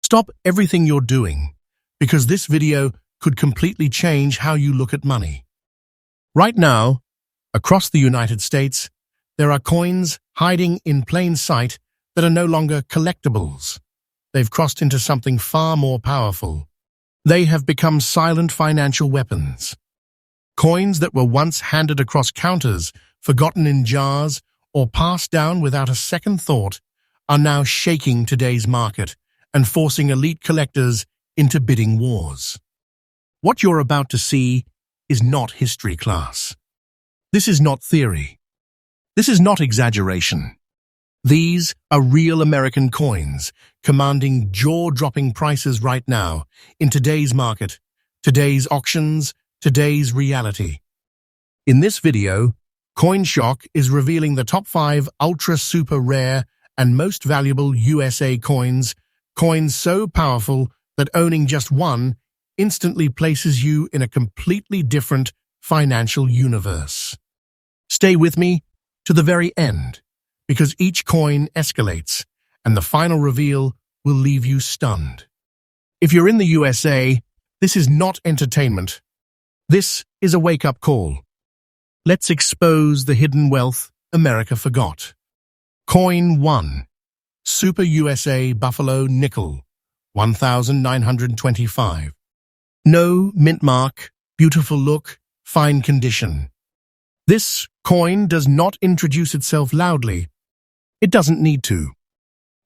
Stop everything you're doing, because this video could completely change how you look at money. Right now, across the United States, there are coins hiding in plain sight that are no longer collectibles. They've crossed into something far more powerful. They have become silent financial weapons. Coins that were once handed across counters, forgotten in jars, or passed down without a second thought, are now shaking today's market and forcing elite collectors into bidding wars. What you're about to see is not history class. This is not theory. This is not exaggeration. These are real American coins, commanding jaw-dropping prices right now in today's market, today's auctions, today's reality. In this video, CoinShock is revealing the top 5 ultra-super rare and most valuable USA coins so powerful that owning just one instantly places you in a completely different financial universe. Stay with me to the very end, because each coin escalates, and the final reveal will leave you stunned. If you're in the USA, this is not entertainment. This is a wake-up call. Let's expose the hidden wealth America forgot. Coin 1. Super USA Buffalo Nickel, 1925. No mint mark, beautiful look, fine condition. This coin does not introduce itself loudly. It doesn't need to.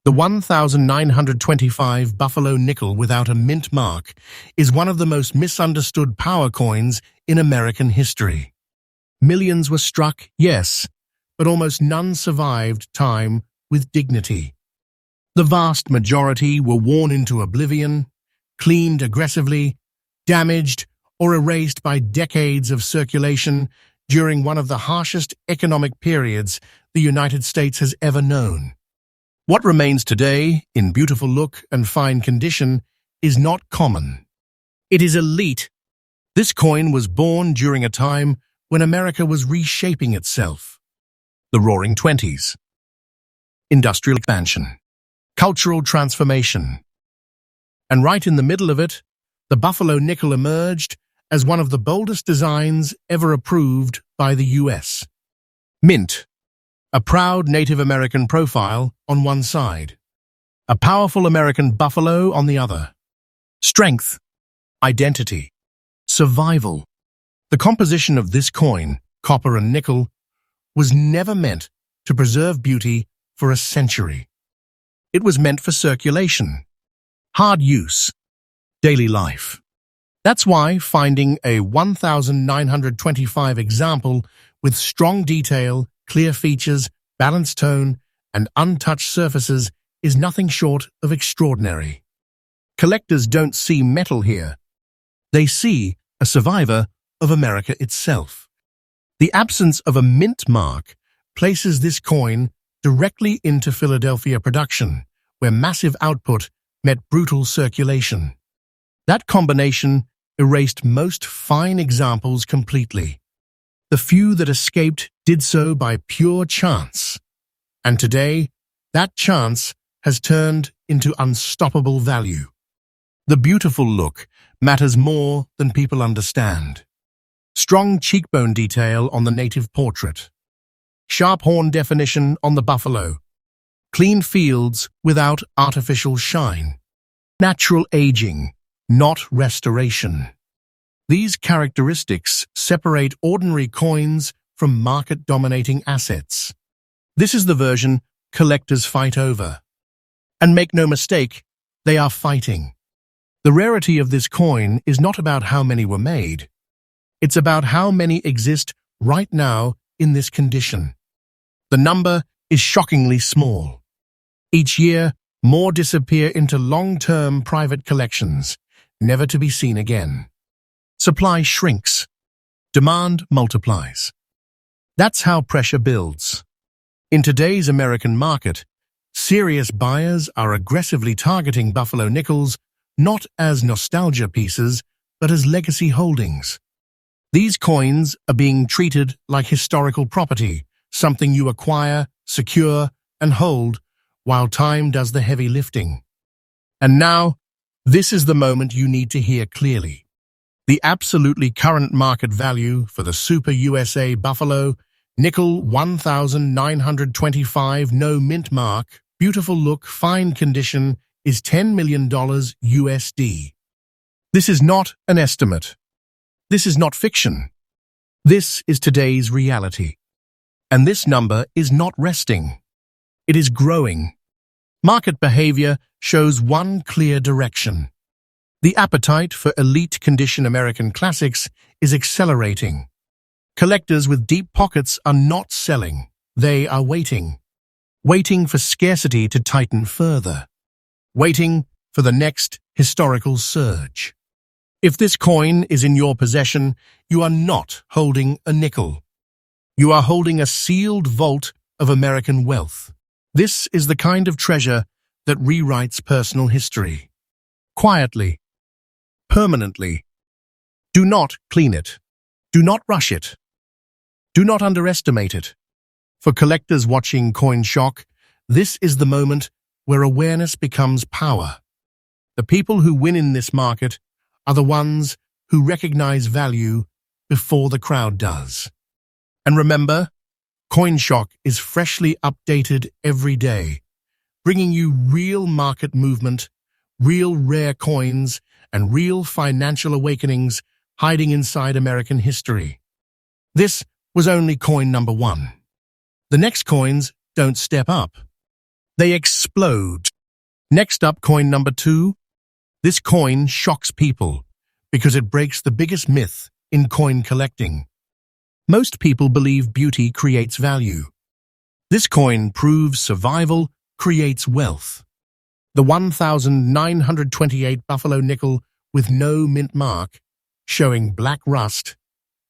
The 1925 Buffalo Nickel without a mint mark is one of the most misunderstood power coins in American history. Millions were struck, yes, but almost none survived time with dignity. The vast majority were worn into oblivion, cleaned aggressively, damaged, or erased by decades of circulation during one of the harshest economic periods the United States has ever known. What remains today, in beautiful look and fine condition, is not common. It is elite. This coin was born during a time when America was reshaping itself. The Roaring Twenties. Industrial expansion. Cultural transformation. And right in the middle of it, the Buffalo Nickel emerged as one of the boldest designs ever approved by the US. Mint. A proud Native American profile on one side. A powerful American buffalo on the other. Strength. Identity. Survival. The composition of this coin, copper and nickel, was never meant to preserve beauty for a century. It was meant for circulation, hard use, daily life. That's why finding a 1925 example with strong detail, clear features, balanced tone, and untouched surfaces is nothing short of extraordinary. Collectors don't see metal here. They see a survivor of America itself. The absence of a mint mark places this coin directly into Philadelphia production, where massive output met brutal circulation. That combination erased most fine examples completely. The few that escaped did so by pure chance. And today, that chance has turned into unstoppable value. The beautiful look matters more than people understand. Strong cheekbone detail on the native portrait. Sharp horn definition on the buffalo. Clean fields without artificial shine. Natural aging, not restoration. These characteristics separate ordinary coins from market-dominating assets. This is the version collectors fight over. And make no mistake, they are fighting. The rarity of this coin is not about how many were made. It's about how many exist right now in this condition. The number is shockingly small. Each year, more disappear into long-term private collections, never to be seen again. Supply shrinks. Demand multiplies. That's how pressure builds. In today's American market, serious buyers are aggressively targeting Buffalo Nickels not as nostalgia pieces, but as legacy holdings. These coins are being treated like historical property, something you acquire, secure, and hold, while time does the heavy lifting. And now, this is the moment you need to hear clearly. The absolutely current market value for the Super USA Buffalo Nickel 1925 no mint mark, beautiful look, fine condition is $10 million USD. This is not an estimate. This is not fiction. This is today's reality. And this number is not resting. It is growing. Market behavior shows one clear direction. The appetite for elite condition American classics is accelerating. Collectors with deep pockets are not selling. They are waiting. Waiting for scarcity to tighten further. Waiting for the next historical surge. If this coin is in your possession, you are not holding a nickel. You are holding a sealed vault of American wealth. This is the kind of treasure that rewrites personal history. Quietly. Permanently. Do not clean it. Do not rush it. Do not underestimate it. For collectors watching CoinShock, this is the moment where awareness becomes power. The people who win in this market are the ones who recognize value before the crowd does. And remember, CoinShock is freshly updated every day, bringing you real market movement, real rare coins, and real financial awakenings hiding inside American history. This was only coin number 1. The next coins don't step up. They explode. Next up, coin number 2. This coin shocks people because it breaks the biggest myth in coin collecting. Most people believe beauty creates value. This coin proves survival creates wealth. The 1928 Buffalo nickel with no mint mark, showing black rust,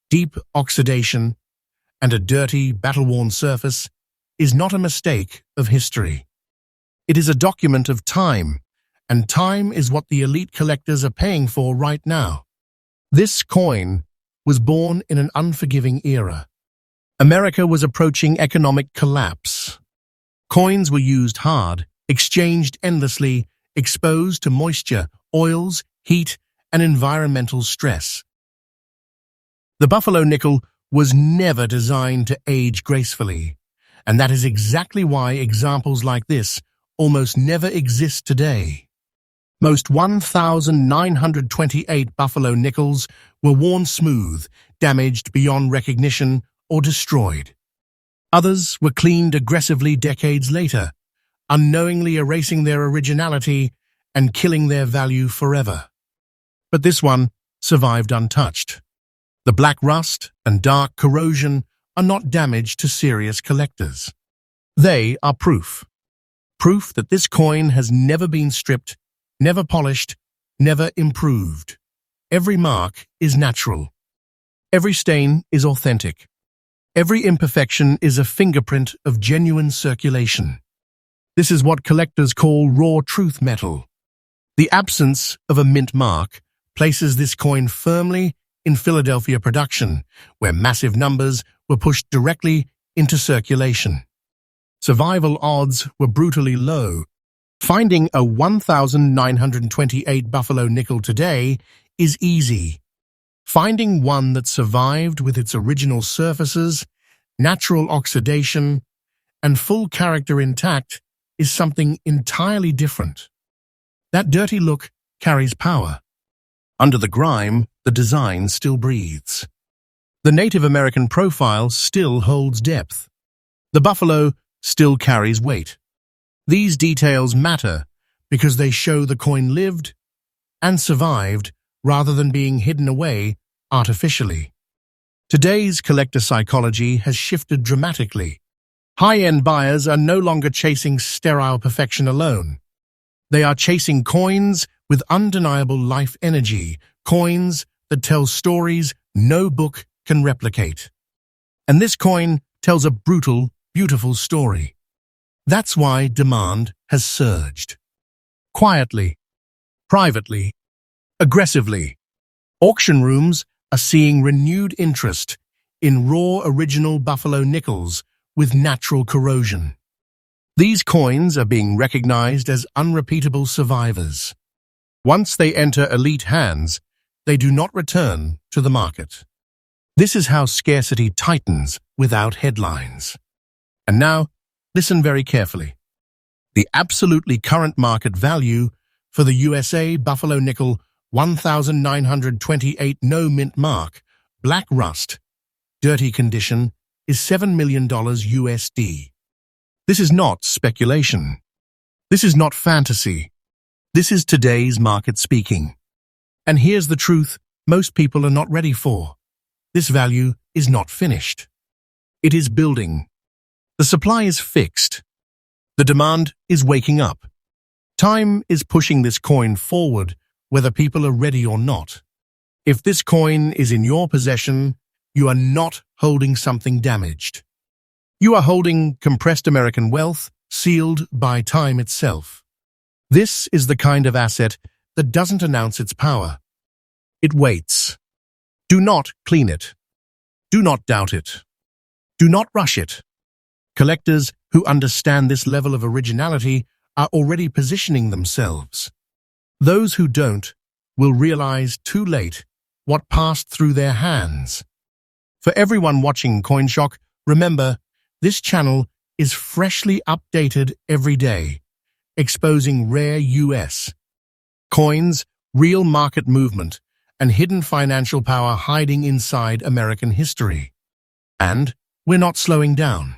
deep oxidation, and a dirty, battle-worn surface, is not a mistake of history. It is a document of time, and time is what the elite collectors are paying for right now. This coin was born in an unforgiving era. America was approaching economic collapse. Coins were used hard, exchanged endlessly, exposed to moisture, oils, heat, and environmental stress. The Buffalo nickel was never designed to age gracefully, and that is exactly why examples like this almost never exist today. Most 1928 Buffalo nickels were worn smooth, damaged beyond recognition, or destroyed. Others were cleaned aggressively decades later, unknowingly erasing their originality and killing their value forever. But this one survived untouched. The black rust and dark corrosion are not damage to serious collectors. They are proof. Proof that this coin has never been stripped, never polished, never improved. Every mark is natural. Every stain is authentic. Every imperfection is a fingerprint of genuine circulation. This is what collectors call raw truth metal. The absence of a mint mark places this coin firmly in Philadelphia production, where massive numbers were pushed directly into circulation. Survival odds were brutally low. Finding a 1928 Buffalo nickel today is easy. Finding one that survived with its original surfaces, natural oxidation, and full character intact is something entirely different. That dirty look carries power. Under the grime, the design still breathes. The Native American profile still holds depth. The buffalo still carries weight. These details matter because they show the coin lived and survived rather than being hidden away artificially. Today's collector psychology has shifted dramatically. High-end buyers are no longer chasing sterile perfection alone. They are chasing coins with undeniable life energy, coins that tell stories no book can replicate. And this coin tells a brutal, beautiful story. That's why demand has surged. Quietly, privately, aggressively, auction rooms are seeing renewed interest in raw original buffalo nickels with natural corrosion. These coins are being recognized as unrepeatable survivors. Once they enter elite hands, they do not return to the market. This is how scarcity tightens without headlines. And now, listen very carefully. The absolutely current market value for the USA Buffalo Nickel 1928 no mint mark, black rust, dirty condition, is $7 million USD. This is not speculation. This is not fantasy. This is today's market speaking. And here's the truth most people are not ready for. This value is not finished. It is building. The supply is fixed. The demand is waking up. Time is pushing this coin forward, whether people are ready or not. If this coin is in your possession, you are not holding something damaged. You are holding compressed American wealth, sealed by time itself. This is the kind of asset that doesn't announce its power. It waits. Do not clean it. Do not doubt it. Do not rush it. Collectors who understand this level of originality are already positioning themselves. Those who don't will realize too late what passed through their hands. For everyone watching CoinShock, remember, this channel is freshly updated every day, exposing rare US coins, real market movement, and hidden financial power hiding inside American history. And we're not slowing down.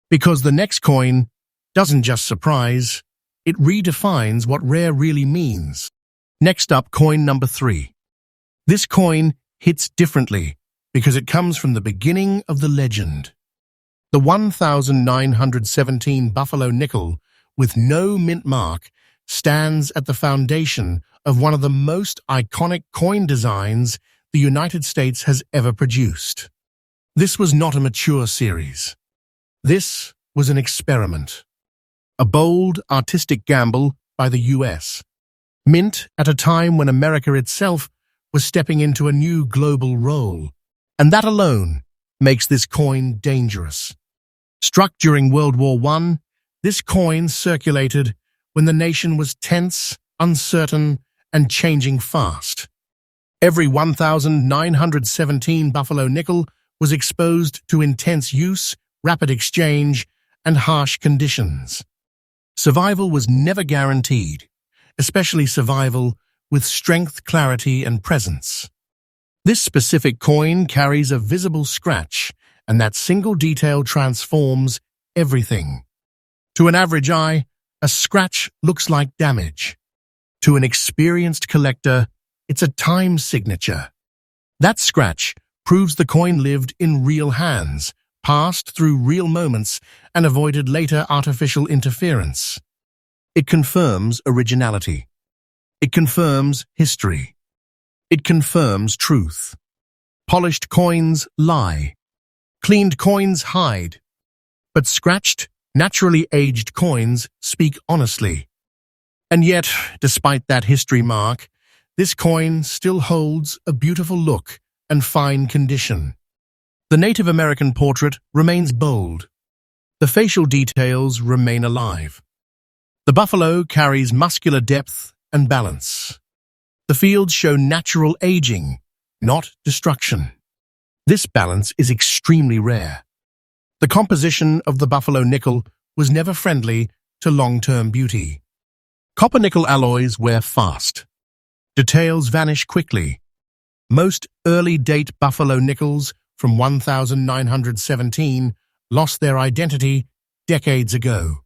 Because the next coin doesn't just surprise, it redefines what rare really means. Next up, coin number 3. This coin hits differently because it comes from the beginning of the legend. The 1917 Buffalo Nickel with no mint mark stands at the foundation of one of the most iconic coin designs the United States has ever produced. This was not a mature series. This was an experiment. A bold, artistic gamble by the US. Mint at a time when America itself was stepping into a new global role. And that alone makes this coin dangerous. Struck during World War I, this coin circulated when the nation was tense, uncertain, and changing fast. Every 1917 Buffalo Nickel was exposed to intense use, rapid exchange, and harsh conditions. Survival was never guaranteed, especially survival with strength, clarity, and presence. This specific coin carries a visible scratch, and that single detail transforms everything. To an average eye, a scratch looks like damage. To an experienced collector, it's a time signature. That scratch proves the coin lived in real hands, passed through real moments, and avoided later artificial interference. It confirms originality. It confirms history. It confirms truth. Polished coins lie. Cleaned coins hide. But scratched, naturally aged coins speak honestly. And yet, despite that history mark, this coin still holds a beautiful look and fine condition. The Native American portrait remains bold. The facial details remain alive. The buffalo carries muscular depth and balance. The fields show natural aging, not destruction. This balance is extremely rare. The composition of the Buffalo Nickel was never friendly to long-term beauty. Copper-nickel alloys wear fast. Details vanish quickly. Most early-date Buffalo Nickels from 1917 lost their identity decades ago.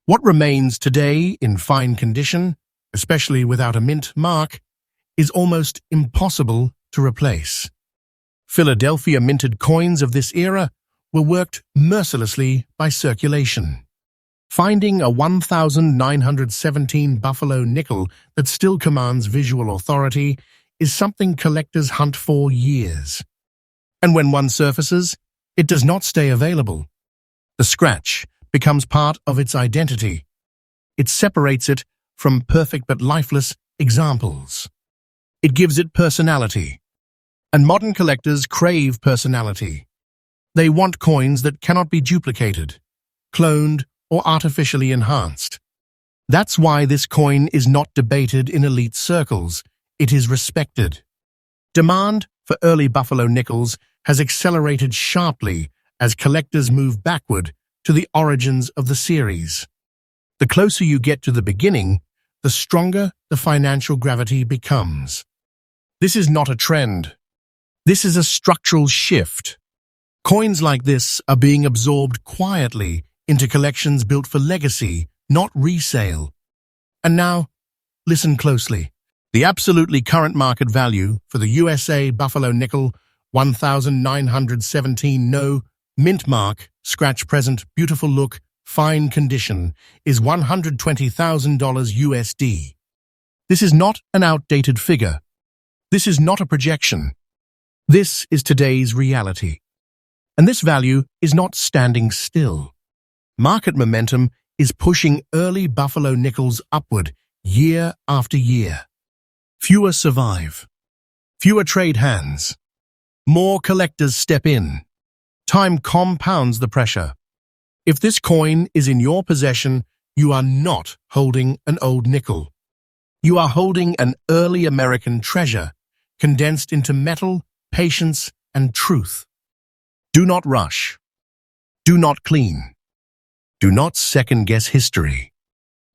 What remains today in fine condition, especially without a mint mark, is almost impossible to replace. Philadelphia minted coins of this era were worked mercilessly by circulation. Finding a 1917 Buffalo Nickel that still commands visual authority is something collectors hunt for years. And when one surfaces, it does not stay available. The scratch becomes part of its identity. It separates it from perfect but lifeless examples. It gives it personality. And modern collectors crave personality. They want coins that cannot be duplicated, cloned, or artificially enhanced. That's why this coin is not debated in elite circles. It is respected. Demand for early buffalo nickels has accelerated sharply as collectors move backward to the origins of the series. The closer you get to the beginning, the stronger the financial gravity becomes. This is not a trend. This is a structural shift. Coins like this are being absorbed quietly into collections built for legacy, not resale. And now, listen closely. The absolutely current market value for the USA Buffalo Nickel 1917 No mint mark, scratch present, beautiful look, fine condition is $120,000 USD. This is not an outdated figure. This is not a projection. This is today's reality. And this value is not standing still. Market momentum is pushing early buffalo nickels upward year after year. Fewer survive. Fewer trade hands. More collectors step in. Time compounds the pressure. If this coin is in your possession, you are not holding an old nickel. You are holding an early American treasure, condensed into metal, patience, and truth. Do not rush. Do not clean. Do not second-guess history.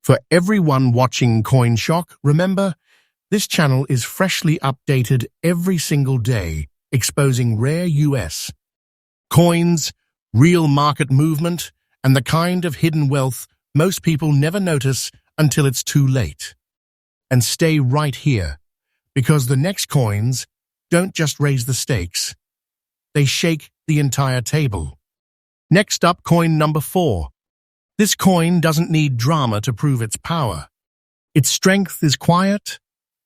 For everyone watching CoinShock, remember, this channel is freshly updated every single day, exposing rare US coins, real market movement, and the kind of hidden wealth most people never notice until it's too late. And stay right here, because the next coins don't just raise the stakes, they shake the entire table. Next up, coin number 4. This coin doesn't need drama to prove its power. Its strength is quiet,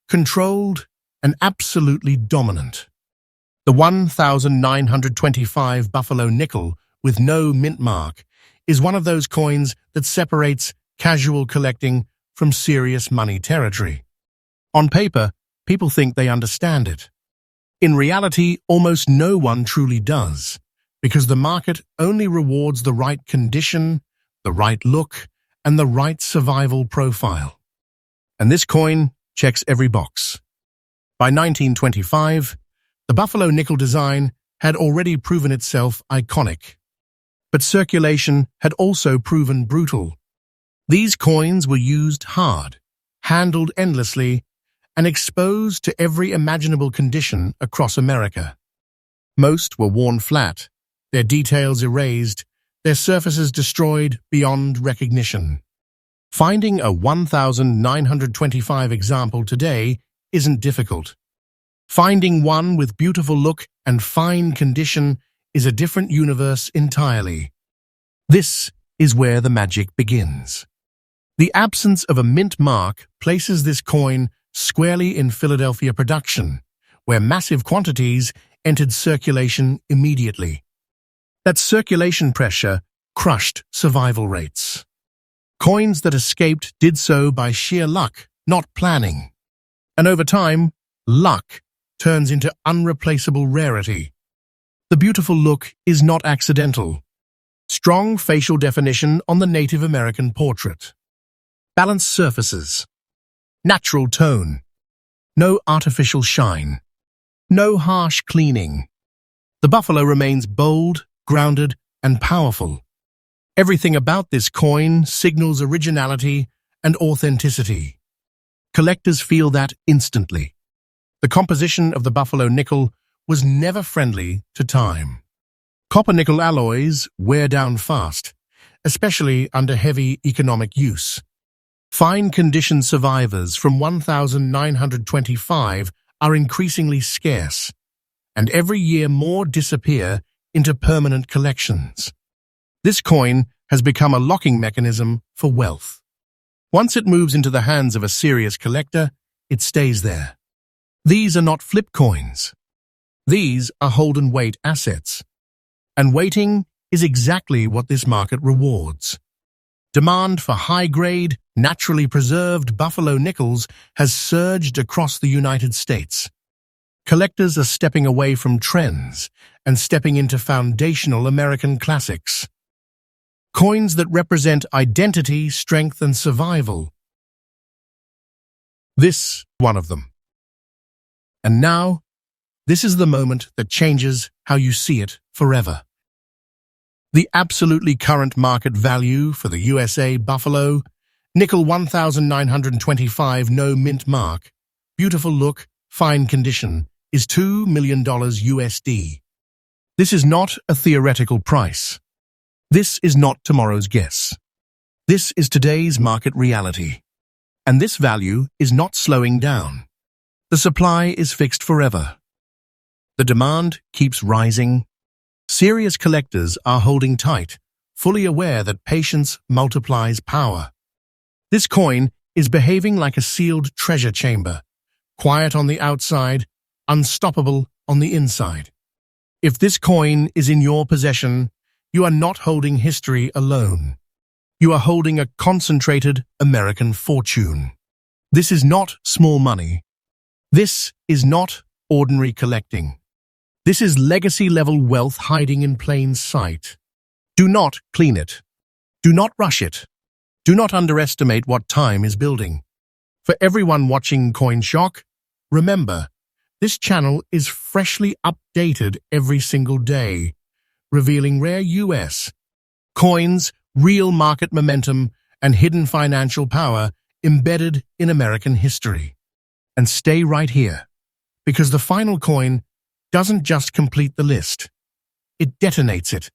controlled, and absolutely dominant. The 1925 Buffalo Nickel with no mint mark is one of those coins that separates casual collecting from serious money territory. On paper, people think they understand it. In reality, almost no one truly does, because the market only rewards the right condition, the right look, and the right survival profile. And this coin checks every box. By 1925, the Buffalo Nickel design had already proven itself iconic. But circulation had also proven brutal. These coins were used hard, handled endlessly, and exposed to every imaginable condition across America. Most were worn flat, their details erased, their surfaces destroyed beyond recognition. Finding a 1925 example today isn't difficult. Finding one with beautiful look and fine condition is a different universe entirely. This is where the magic begins. The absence of a mint mark places this coin squarely in Philadelphia production, where massive quantities entered circulation immediately. That circulation pressure crushed survival rates. Coins that escaped did so by sheer luck, not planning. And over time, luck turns into unreplaceable rarity. The beautiful look is not accidental. Strong facial definition on the Native American portrait. Balanced surfaces. Natural tone. No artificial shine. No harsh cleaning. The buffalo remains bold, grounded, and powerful. Everything about this coin signals originality and authenticity. Collectors feel that instantly. The composition of the Buffalo Nickel was never friendly to time. Copper-nickel alloys wear down fast, especially under heavy economic use. Fine-condition survivors from 1925 are increasingly scarce, and every year more disappear into permanent collections. This coin has become a locking mechanism for wealth. Once it moves into the hands of a serious collector, it stays there. These are not flip coins. These are hold-and-wait assets. And waiting is exactly what this market rewards. Demand for high-grade, naturally preserved buffalo nickels has surged across the United States. Collectors are stepping away from trends and stepping into foundational American classics. Coins that represent identity, strength, and survival. This one of them. And now, this is the moment that changes how you see it forever. The absolutely current market value for the USA Buffalo Nickel 1925 no mint mark, beautiful look, fine condition, is $2 million USD. This is not a theoretical price. This is not tomorrow's guess. This is today's market reality. And this value is not slowing down. The supply is fixed forever. The demand keeps rising. Serious collectors are holding tight, fully aware that patience multiplies power. This coin is behaving like a sealed treasure chamber, quiet on the outside, unstoppable on the inside. If this coin is in your possession, you are not holding history alone. You are holding a concentrated American fortune. This is not small money. This is not ordinary collecting. This is legacy-level wealth hiding in plain sight. Do not clean it. Do not rush it. Do not underestimate what time is building. For everyone watching CoinShock, remember, this channel is freshly updated every single day, revealing rare US coins, real market momentum, and hidden financial power embedded in American history. And stay right here, because the final coin doesn't just complete the list, it detonates it.